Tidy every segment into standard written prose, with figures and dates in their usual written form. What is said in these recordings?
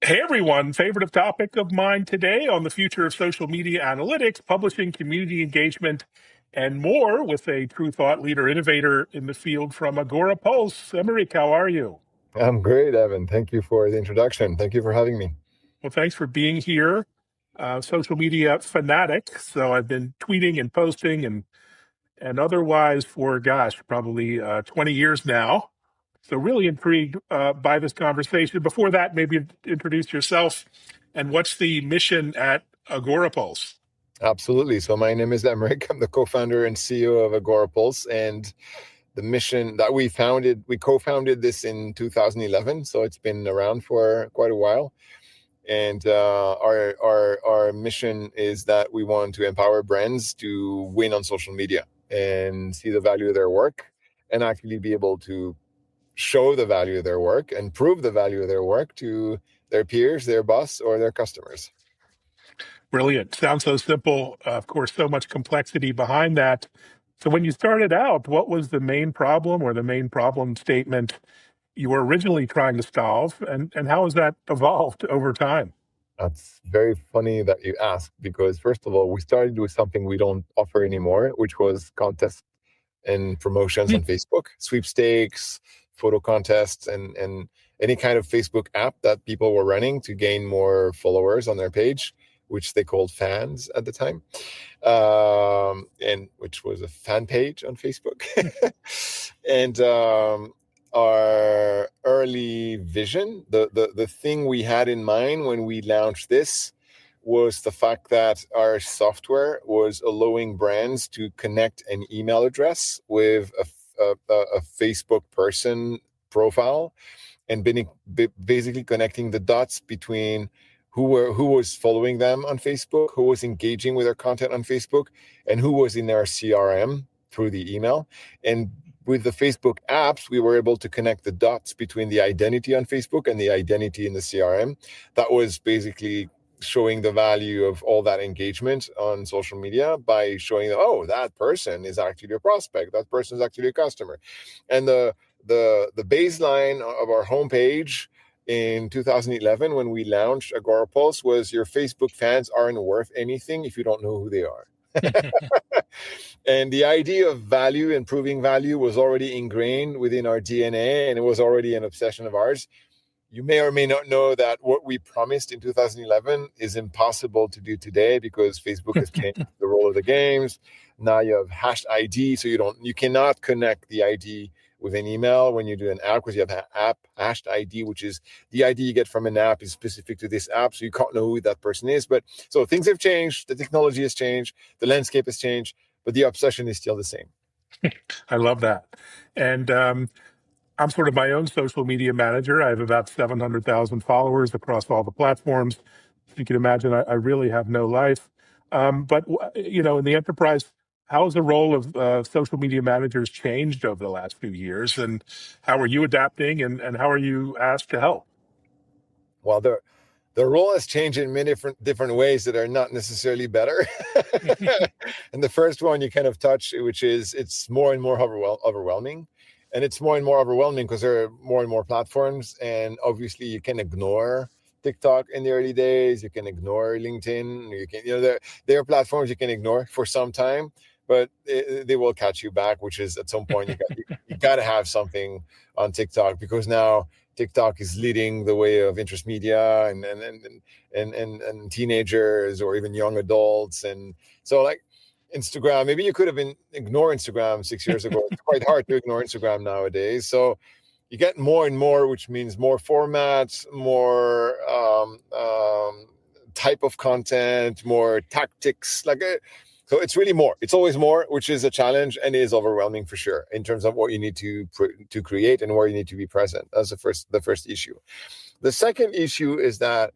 Hey everyone, favorite topic of mine today on the future of social media analytics, publishing, community engagement, and more with a true thought leader, innovator in the field from Agora Pulse. Emmerich, how are you? I'm great, Evan. Thank you for the introduction. Thank you for having me. Well, thanks for being here. Social media fanatic, so I've been tweeting and posting and otherwise for, gosh, probably 20 years now. So really intrigued by this conversation. Before that, maybe introduce yourself and what's the mission at Agora Pulse? Absolutely. So my name is Emmerich. I'm the co-founder and CEO of Agora Pulse, and the mission that we co-founded this in 2011. So it's been around for quite a while. And our mission is that we want to empower brands to win on social media and see the value of their work and actually be able to show the value of their work and prove the value of their work to their peers, their boss, or their customers. Brilliant. Sounds so simple. Of course, so much complexity behind that. So when you started out, what was the main problem or the main problem statement you were originally trying to solve, and how has that evolved over time? That's very funny that you ask, because first of all, we started with something we don't offer anymore, which was contests and promotions on Facebook, sweepstakes, photo contests, and any kind of Facebook app that people were running to gain more followers on their page, which they called fans at the time, and which was a fan page on Facebook. And our early vision, the thing we had in mind when we launched this, was the fact that our software was allowing brands to connect an email address with a Facebook person profile, and basically connecting the dots between who was following them on Facebook, who was engaging with their content on Facebook, and who was in their CRM through the email. And with the Facebook apps, we were able to connect the dots between the identity on Facebook and the identity in the CRM. That was basically showing the value of all that engagement on social media by showing them, oh, that person is actually a prospect, that person is actually a customer. And the baseline of our homepage in 2011, when we launched Agora Pulse, was your Facebook fans aren't worth anything if you don't know who they are. And the idea of value and proving value was already ingrained within our DNA, and it was already an obsession of ours. You may or may not know that what we promised in 2011 is impossible to do today, because Facebook has changed the role of the games. Now you have hashed ID, so you cannot connect the ID with an email when you do an app, because you have an app hashed ID, which is the ID you get from an app is specific to this app, so you can't know who that person is. But so things have changed, the technology has changed, the landscape has changed, but the obsession is still the same. I love that. And I'm sort of my own social media manager. I have about 700,000 followers across all the platforms. If you can imagine, I really have no life. But, in the enterprise, how has the role of social media managers changed over the last few years? And how are you adapting, and how are you asked to help? Well, the role has changed in many different ways that are not necessarily better. And the first one you kind of touch, which is it's more and more overwhelming. And it's more and more overwhelming because there are more and more platforms. And obviously you can ignore TikTok in the early days. You can ignore LinkedIn. There are platforms you can ignore for some time, but they will catch you back, which is at some point you got to have something on TikTok, because now TikTok is leading the way of interest media and teenagers or even young adults. And so, like, Instagram, maybe you could have ignore Instagram 6 years ago. It's quite hard to ignore Instagram nowadays. So you get more and more, which means more formats, more type of content, more tactics. So it's really more. It's always more, which is a challenge and is overwhelming for sure in terms of what you need to create and where you need to be present. That's the first issue. The second issue is that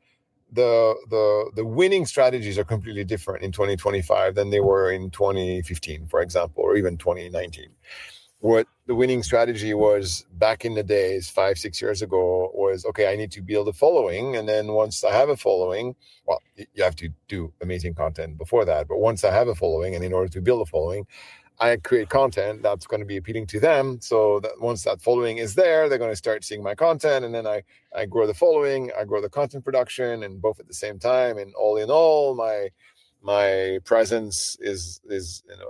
the winning strategies are completely different in 2025 than they were in 2015, for example, or even 2019. What the winning strategy was back in the days, 5-6 years ago, was, okay, I need to build a following. And then once I have a following, well, you have to do amazing content before that. But once I have a following, and in order to build a following, I create content that's going to be appealing to them. So that once that following is there, they're going to start seeing my content, and then I grow the following, I grow the content production, and both at the same time. And all in all, my presence is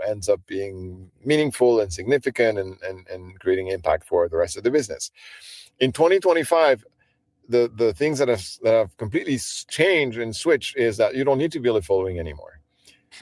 ends up being meaningful and significant, and creating impact for the rest of the business. In 2025, the things that have completely changed and switched is that you don't need to build a following anymore.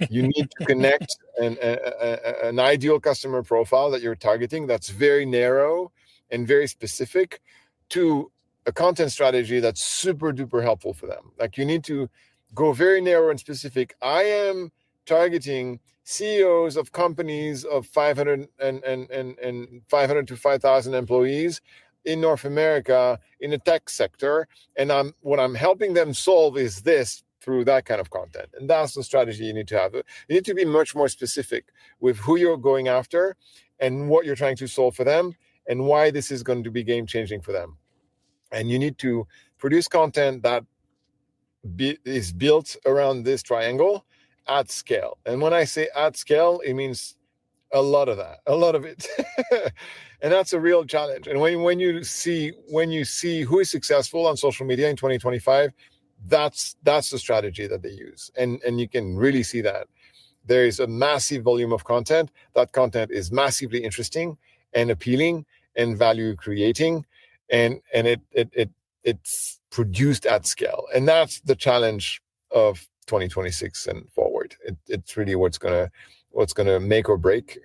You need to connect an ideal customer profile that you're targeting that's very narrow and very specific to a content strategy that's super duper helpful for them. Like, you need to go very narrow and specific. I am targeting CEOs of companies of 500 and 500 to 5,000 employees in North America in the tech sector, and what I'm helping them solve is this through that kind of content. And that's the strategy you need to have. You need to be much more specific with who you're going after and what you're trying to solve for them and why this is going to be game changing for them. And you need to produce content that is built around this triangle at scale. And when I say at scale, it means a lot of it. And that's a real challenge. And when you see who is successful on social media in 2025, that's the strategy that they use. And you can really see that there is a massive volume of content. That content is massively interesting and appealing and value creating, and it's produced at scale. And that's the challenge of 2026 and forward. It's really what's gonna make or break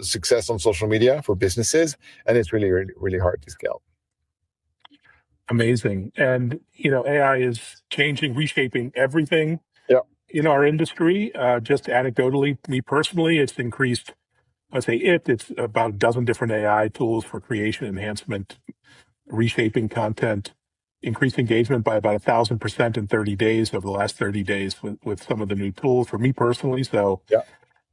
success on social media for businesses, and it's really, really, really hard to scale. Amazing. And, AI is changing, reshaping everything Yeah. in our industry. Just anecdotally, me personally, it's increased, it's about a dozen different AI tools for creation, enhancement, reshaping content, increased engagement by about 1,000% in 30 days over the last 30 days with some of the new tools for me personally. So Yeah.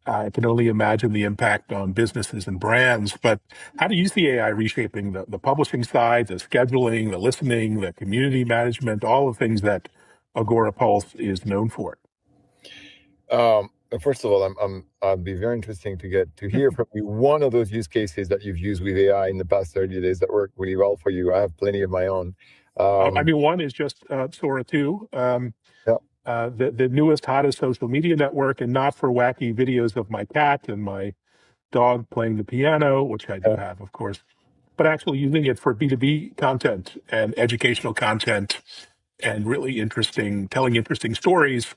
I can only imagine the impact on businesses and brands. But how do you see AI reshaping the publishing side, the scheduling, the listening, the community management, all the things that Agora Pulse is known for? First of all, I'd be very interesting to get to hear from you one of those use cases that you've used with AI in the past 30 days that worked really well for you. I have plenty of my own. One is just Sora 2. Yeah. The newest, hottest social media network, and not for wacky videos of my cat and my dog playing the piano, which I do have, of course, but actually using it for B2B content and educational content and really telling interesting stories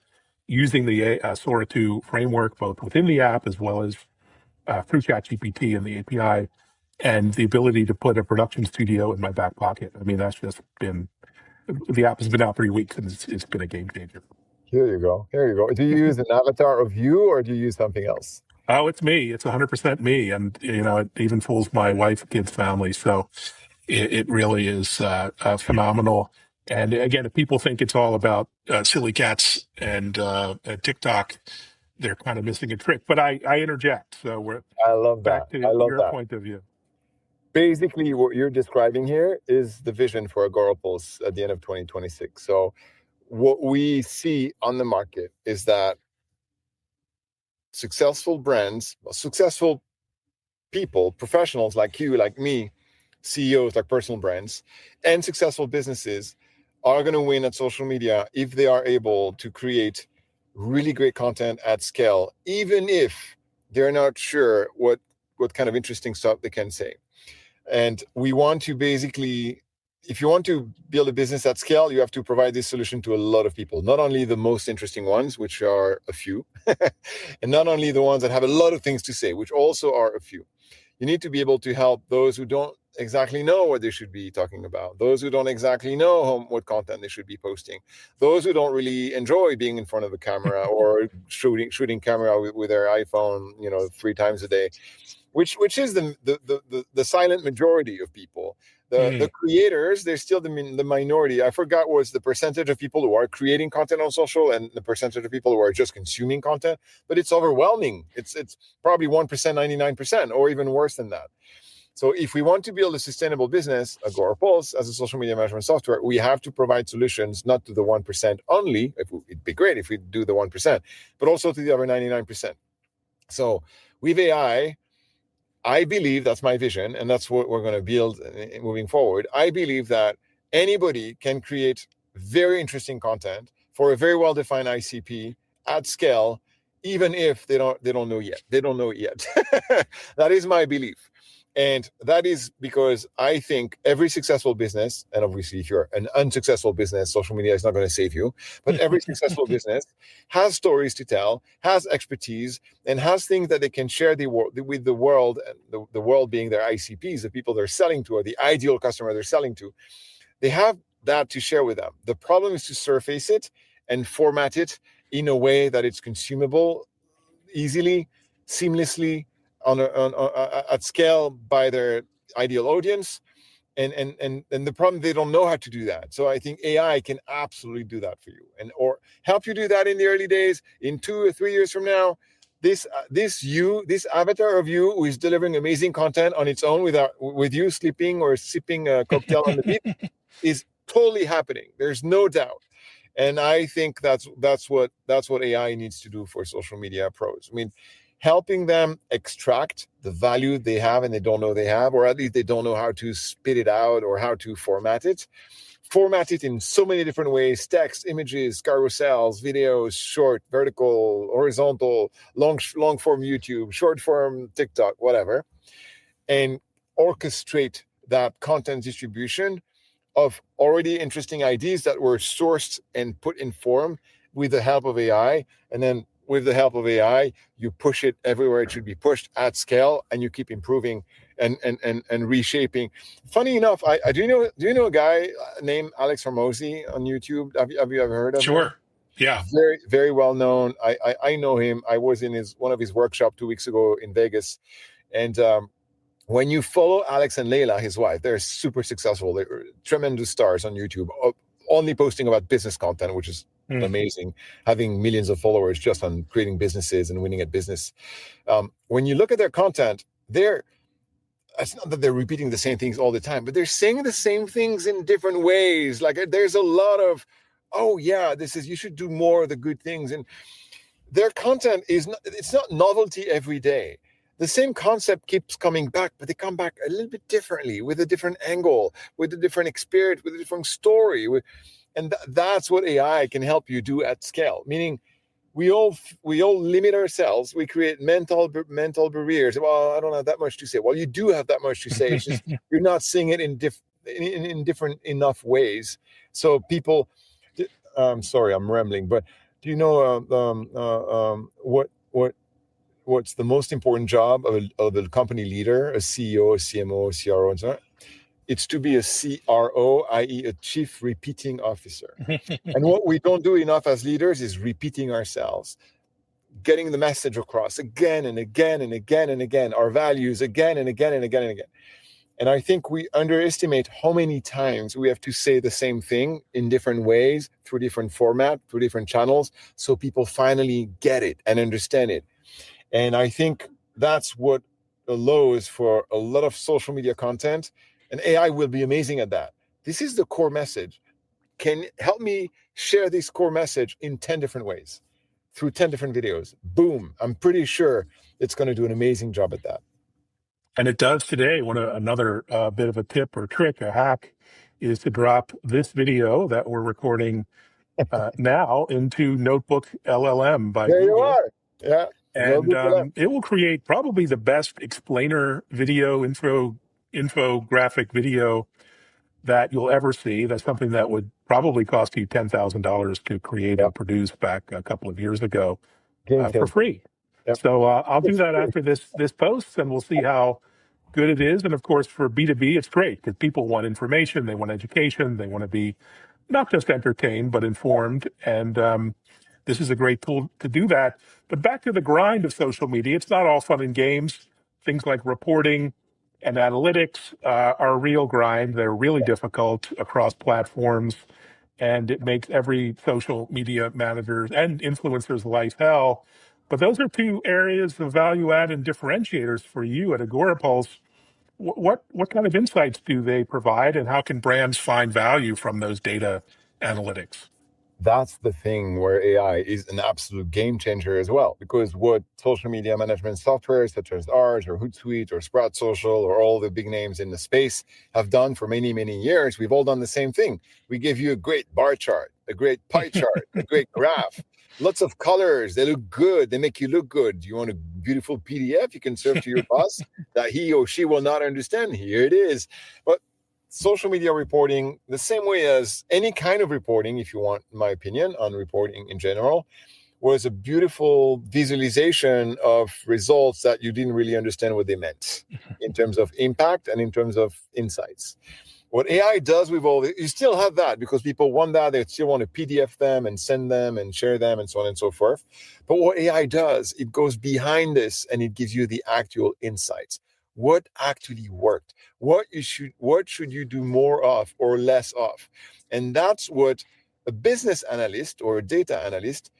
using the Sora 2 framework, both within the app as well as through ChatGPT and the API, and the ability to put a production studio in my back pocket. I mean, that's just been, the app has been out 3 weeks and it's been a game changer. Here you go. Do you use an avatar of you, or do you use something else? Oh, it's me. It's 100% me. And, it even fools my wife, kids, family. So it really is phenomenal. And again, if people think it's all about silly cats and TikTok, they're kind of missing a trick. But I interject. So we're I love back that. to I love your that. point of view. Basically, what you're describing here is the vision for Agora Pulse at the end of 2026. So what we see on the market is that successful brands, successful people, professionals like you, like me, CEOs like personal brands, and successful businesses are going to win at social media if they are able to create really great content at scale, even if they're not sure what kind of interesting stuff they can say. And we want to basically, if you want to build a business at scale, you have to provide this solution to a lot of people, not only the most interesting ones, which are a few, and not only the ones that have a lot of things to say, which also are a few. You need to be able to help those who don't exactly know what they should be talking about, those who don't exactly know what content they should be posting, those who don't really enjoy being in front of a camera or shooting camera with their iPhone, 3 times a day, which is the silent majority of people. The creators, they're still the minority. I forgot what's the percentage of people who are creating content on social and the percentage of people who are just consuming content, but it's overwhelming. It's probably 1%, 99%, or even worse than that. So if we want to build a sustainable business, Agora Pulse, as a social media management software, we have to provide solutions not to the 1% only. It'd be great if we do the 1%, but also to the other 99%. So with AI, I believe that's my vision, and that's what we're going to build moving forward. I believe that anybody can create very interesting content for a very well-defined ICP at scale, even if they don't know yet. They don't know it yet. That is my belief. And that is because I think every successful business, and obviously if you're an unsuccessful business, social media is not going to save you, but every successful business has stories to tell, has expertise, and has things that they can share with the world, and the world being their ICPs, the people they're selling to, or the ideal customer they're selling to. They have that to share with them. The problem is to surface it and format it in a way that it's consumable easily, seamlessly, at scale by their ideal audience. And the problem, they don't know how to do that. So I think AI can absolutely do that for you, and or help you do that in the early days. In 2 or 3 years from now, this avatar of you who is delivering amazing content on its own with you sleeping or sipping a cocktail on the beach is totally happening. There's no doubt. And I think that's what AI needs to do for social media pros. I mean, helping them extract the value they have and they don't know they have, or at least they don't know how to spit it out or how to format it. Format it in so many different ways: text, images, carousels, videos, short, vertical, horizontal, long form YouTube, short form TikTok, whatever, and orchestrate that content distribution of already interesting ideas that were sourced and put in form with the help of AI. And then with the help of AI, you push it everywhere it should be pushed at scale, and you keep improving and reshaping. Funny enough, I do you know a guy named Alex Hormozy on YouTube? Have you ever heard of him? Sure. Yeah. Very, very well known. I know him. I was in one of his workshops 2 weeks ago in Vegas. And when you follow Alex and Layla, his wife, they're super successful. They're tremendous stars on YouTube, only posting about business content, which is amazing, having millions of followers just on creating businesses and winning at business. When you look at their content, it's not that they're repeating the same things all the time, but they're saying the same things in different ways. Like there's a lot of, oh yeah, you should do more of the good things. And their content it's not novelty every day. The same concept keeps coming back, but they come back a little bit differently, with a different angle, with a different experience, with a different story. And that's what AI can help you do at scale. Meaning, we all limit ourselves. We create mental barriers. Well, I don't have that much to say. Well, you do have that much to say. It's just you're not seeing it in different enough ways. So people, sorry, I'm rambling, but do you know what's the most important job of a company leader, a CEO, a CMO, a CRO, and so on? It's to be a CRO, i.e. a chief repeating officer. And what we don't do enough as leaders is repeating ourselves, getting the message across again and again and again and again, our values again and again and again and again. And I think we underestimate how many times we have to say the same thing in different ways, through different format, through different channels, so people finally get it and understand it. And I think that's what allows for a lot of social media content, and AI will be amazing at that. This is the core message. Can help me share this core message in 10 different ways through 10 different videos. Boom. I'm pretty sure it's going to do an amazing job at that. And it does today. Another bit of a tip or trick, a hack, is to drop this video that we're recording now into Notebook LLM by There you Google. are. Yeah. And it will create probably the best explainer video, infographic video that you'll ever see. That's something that would probably cost you $10,000 to create Yep. and produce back a couple of years ago Game for changer. free. Yep. So I'll do It's that free. after this post, and we'll see how good it is. And of course, for B2B, it's great because people want information, they want education, they want to be not just entertained, but informed. And this is a great tool to do that. But back to the grind of social media, it's not all fun and games. Things like reporting and analytics are a real grind. They're really difficult across platforms, and it makes every social media manager's and influencer's life hell. But those are two areas of value add and differentiators for you at Agorapulse. What kind of insights do they provide, and how can brands find value from those data analytics? that's the thing where AI is an absolute game changer as well. Because what social media management software such as ours or Hootsuite or Sprout Social or all the big names in the space have done for many, many years, we've all done the same thing. We give you a great bar chart, a great pie chart, a great graph, lots of colors. They look good. They make you look good. You want a beautiful PDF you can serve to your boss that he or she will not understand? Here it is. But social media reporting, the same way as any kind of reporting, if you want my opinion on reporting in general, was a beautiful visualization of results that you didn't really understand what they meant in terms of impact and in terms of insights. What AI does with all this, you still have that because people want that. They still want to PDF them and send them and share them and so on and so forth. But what AI does, it goes behind this and it gives you the actual insights. What actually worked? What should you do more of or less of? And that's what a business analyst or a data analyst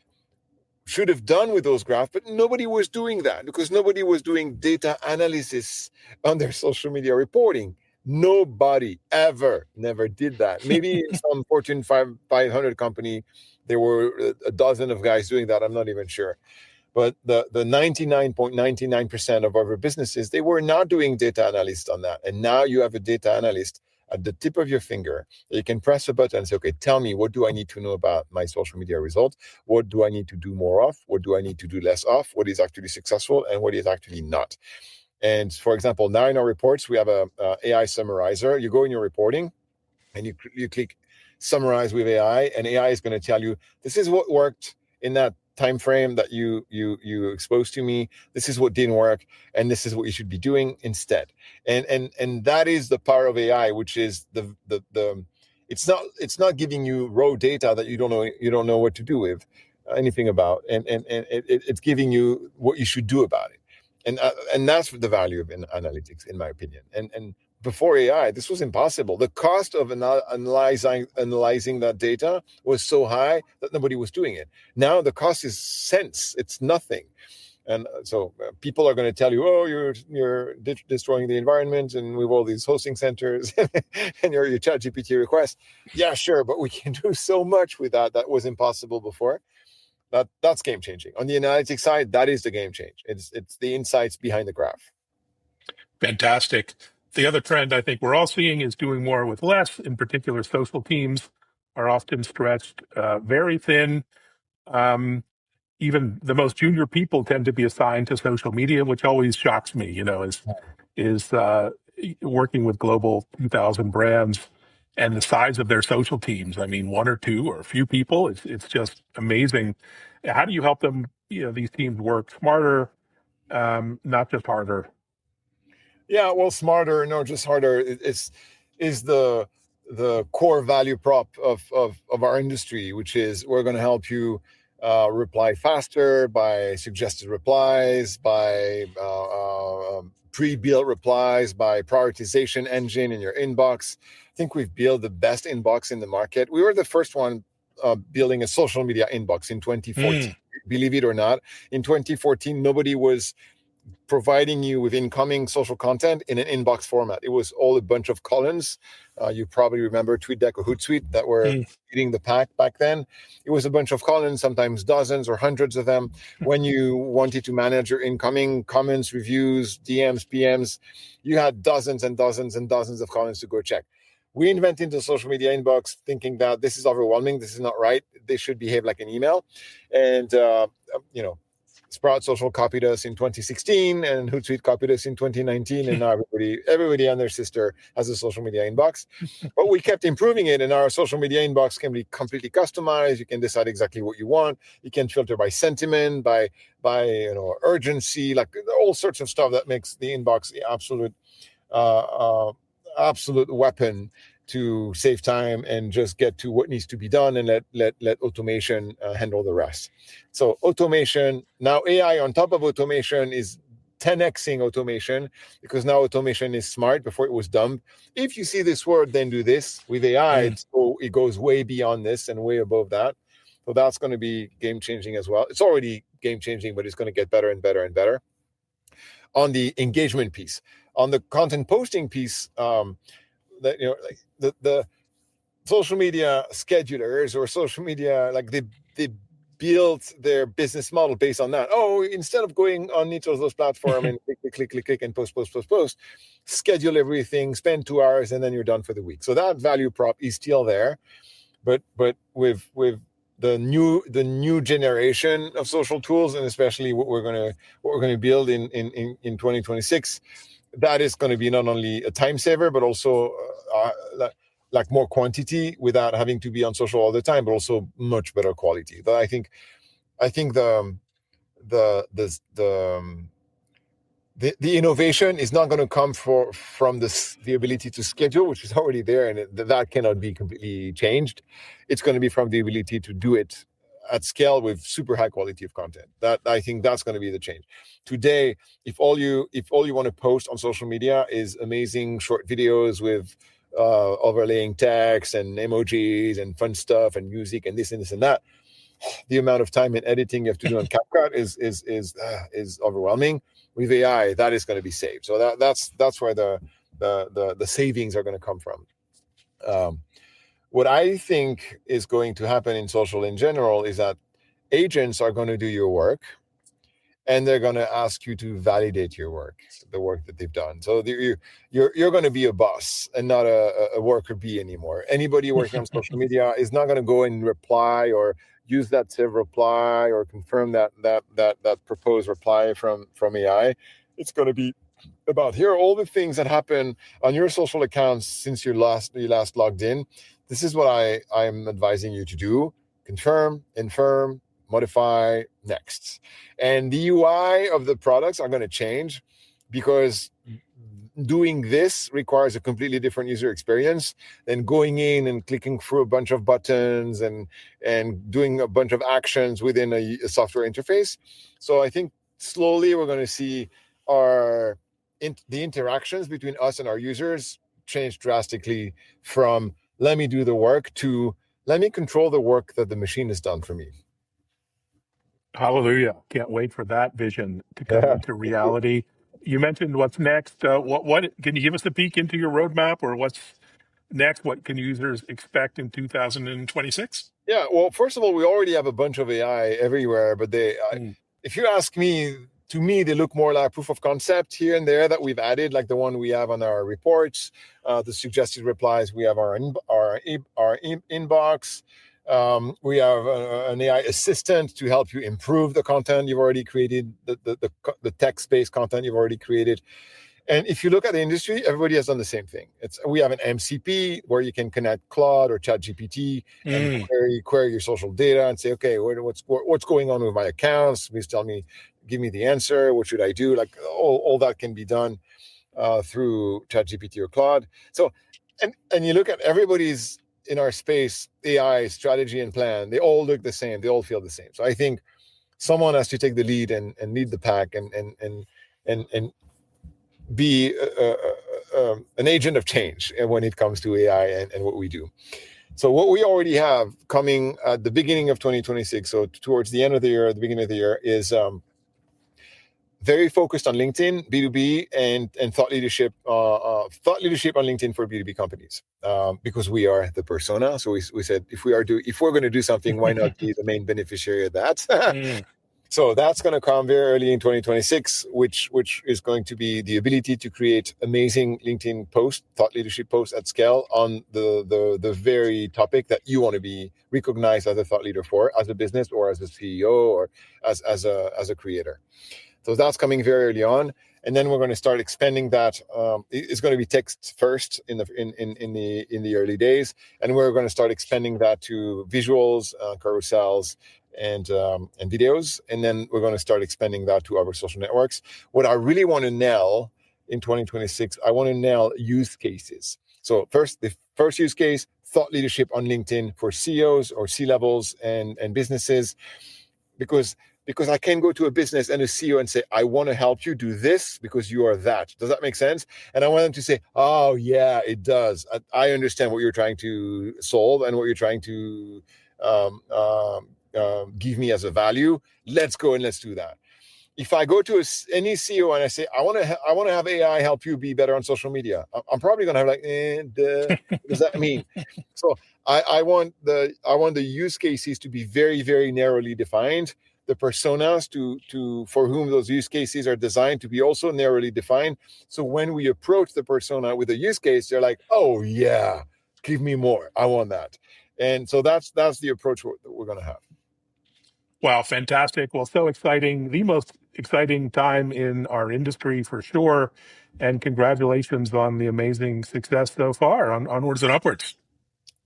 should have done with those graphs, but nobody was doing that because nobody was doing data analysis on their social media reporting. Nobody ever never did that. Maybe in some Fortune 500 company, there were a dozen of guys doing that. I'm not even sure. But the 99.99% of our businesses, they were not doing data analysts on that. And now you have a data analyst at the tip of your finger. You can press a button and say, okay, tell me, what do I need to know about my social media results? What do I need to do more of? What do I need to do less of? What is actually successful and what is actually not? And for example, now in our reports, we have a AI summarizer. You go in your reporting and you click summarize with AI, and AI is going to tell you, this is what worked in that time frame that you exposed to me. This is what didn't work, and this is what you should be doing instead. And that is the power of AI, which is the it's not giving you raw data that you don't know what to do with anything about, and it's giving you what you should do about it. And that's the value of analytics, in my opinion. And before AI, this was impossible. The cost of analyzing that data was so high that nobody was doing it. Now the cost is cents; it's nothing. And so people are going to tell you, "Oh, you're destroying the environment," and with all these hosting centers and your ChatGPT requests. Yeah, sure, but we can do so much with that was impossible before. That's game changing. On the analytics side, that is the game change. It's the insights behind the graph. Fantastic. The other trend I think we're all seeing is doing more with less. In particular, social teams are often stretched very thin. Um, Even the most junior people tend to be assigned to social media, which always shocks me. Is working with global 2,000 brands and the size of their social teams. I mean, one or two or a few people. It's just amazing. How do you help them? These teams work smarter, not just harder. Yeah, well, smarter, no, just harder. Is the core value prop of our industry, which is we're going to help you reply faster by suggested replies, by pre-built replies, by prioritization engine in your inbox. I think we've built the best inbox in the market. We were the first one building a social media inbox in 2014. Believe it or not, in 2014, nobody was providing you with incoming social content in an inbox format. It was all a bunch of columns. You probably remember TweetDeck or Hootsuite that were eating the pack back then. It was a bunch of columns, sometimes dozens or hundreds of them. When you wanted to manage your incoming comments, reviews, DMs, PMs, you had dozens and dozens and dozens of columns to go check. We invented the social media inbox thinking that this is overwhelming. This is not right. They should behave like an email. And, Sprout Social copied us in 2016, and Hootsuite copied us in 2019, and now everybody and their sister has a social media inbox. But we kept improving it, and our social media inbox can be completely customized. You can decide exactly what you want. You can filter by sentiment, by urgency, like all sorts of stuff that makes the inbox the absolute weapon to save time and just get to what needs to be done, and let automation handle the rest. So automation, now AI on top of automation is 10xing automation, because now automation is smart. Before it was dumb. If you see this word, then do this. With AI, it goes way beyond this and way above that. So that's going to be game changing as well. It's already game changing, but it's going to get better and better and better. On the engagement piece, on the content posting piece, social media schedulers or social media, like they built their business model based on that. Oh, instead of going on each of those platforms and click and post, schedule everything, spend 2 hours, and then you're done for the week. So that value prop is still there, but with the new generation of social tools, and especially what we're gonna build in 2026, that is going to be not only a time saver, but also like more quantity without having to be on social all the time, but also much better quality. But I think the innovation is not going to come from the ability to schedule, which is already there, and that cannot be completely changed. It's going to be from the ability to do it at scale with super high quality of content. That, I think, that's going to be the change. Today, if all you want to post on social media is amazing short videos with overlaying text and emojis and fun stuff and music and this and this and that, the amount of time and editing you have to do on CapCut is overwhelming. With AI, that is going to be saved. So that's where the savings are going to come from. What I think is going to happen in social in general is that agents are going to do your work, and they're going to ask you to validate your work, the work that they've done. So you're going to be a boss and not a worker bee anymore. Anybody working on social media is not going to go and reply or use that save reply or confirm that proposed reply from AI. It's going to be about, here are all the things that happen on your social accounts since you last logged in. This is what I'm advising you to do: confirm, infirm, modify, next. And the UI of the products are going to change, because doing this requires a completely different user experience than going in and clicking through a bunch of buttons and doing a bunch of actions within a software interface. So I think slowly we're going to see the interactions between us and our users change drastically from let me do the work to let me control the work that the machine has done for me. Hallelujah. Can't wait for that vision to come Yeah. into reality. You mentioned what's next. What can you give us a peek into your roadmap, or what's next? What can users expect in 2026? Yeah, well, first of all, we already have a bunch of AI everywhere, but if you ask me, to me, they look more like proof of concept here and there that we've added, like the one we have on our reports, the suggested replies. We have our inbox. We have an AI assistant to help you improve the content you've already created, the text-based content you've already created. And if you look at the industry, everybody has done the same thing. We have an MCP where you can connect Claude or ChatGPT and query your social data and say, okay, what's going on with my accounts? Please give me the answer. What should I do? Like all that can be done through ChatGPT or Claude. So, and you look at everybody's in our space AI strategy and plan. They all look the same. They all feel the same. So I think someone has to take the lead and lead the pack and be an agent of change when it comes to AI and what we do. So what we already have coming at the beginning of 2026, so towards the end of the year, the beginning of the year, is very focused on LinkedIn, B2B, and thought leadership on LinkedIn for B2B companies, because we are the persona. So we said, if we're going to do something, why not be the main beneficiary of that? So that's going to come very early in 2026, which is going to be the ability to create amazing LinkedIn posts, thought leadership posts at scale on the very topic that you want to be recognized as a thought leader for, as a business or as a CEO or as a creator. So that's coming very early on, and then we're going to start expanding that. It's going to be text first in the early days, and we're going to start expanding that to visuals, carousels, and videos, and then we're going to start expanding that to other social networks. What I really want to nail in 2026, I want to nail use cases. So the first use case, thought leadership on LinkedIn for CEOs or C-levels and businesses, because I can go to a business and a CEO and say, I want to help you do this because you are that. Does that make sense? And I want them to say, oh, yeah, it does. I understand what you're trying to solve and what you're trying to give me as a value. Let's go and let's do that. if I go to any CEO and I say, I want to have AI help you be better on social media, I'm probably going to have like, what does that mean? So I want the use cases to be very, very narrowly defined. The personas to for whom those use cases are designed to be also narrowly defined. So when we approach the persona with a use case, they're like, oh yeah, give me more. I want that. And so that's the approach we're going to have. Wow, fantastic. Well, so exciting. The most exciting time in our industry for sure. And congratulations on the amazing success so far. Onwards and upwards.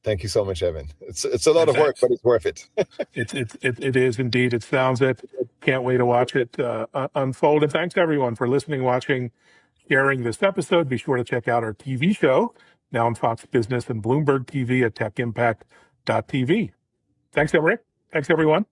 Thank you so much, Evan. It's a lot And of work, thanks. but it's worth it. It is indeed. It sounds it. Can't wait to watch it unfold. And thanks everyone for listening, watching, sharing this episode. Be sure to check out our TV show now on Fox Business and Bloomberg TV at techimpact.tv. Thanks, Rick. Thanks, everyone.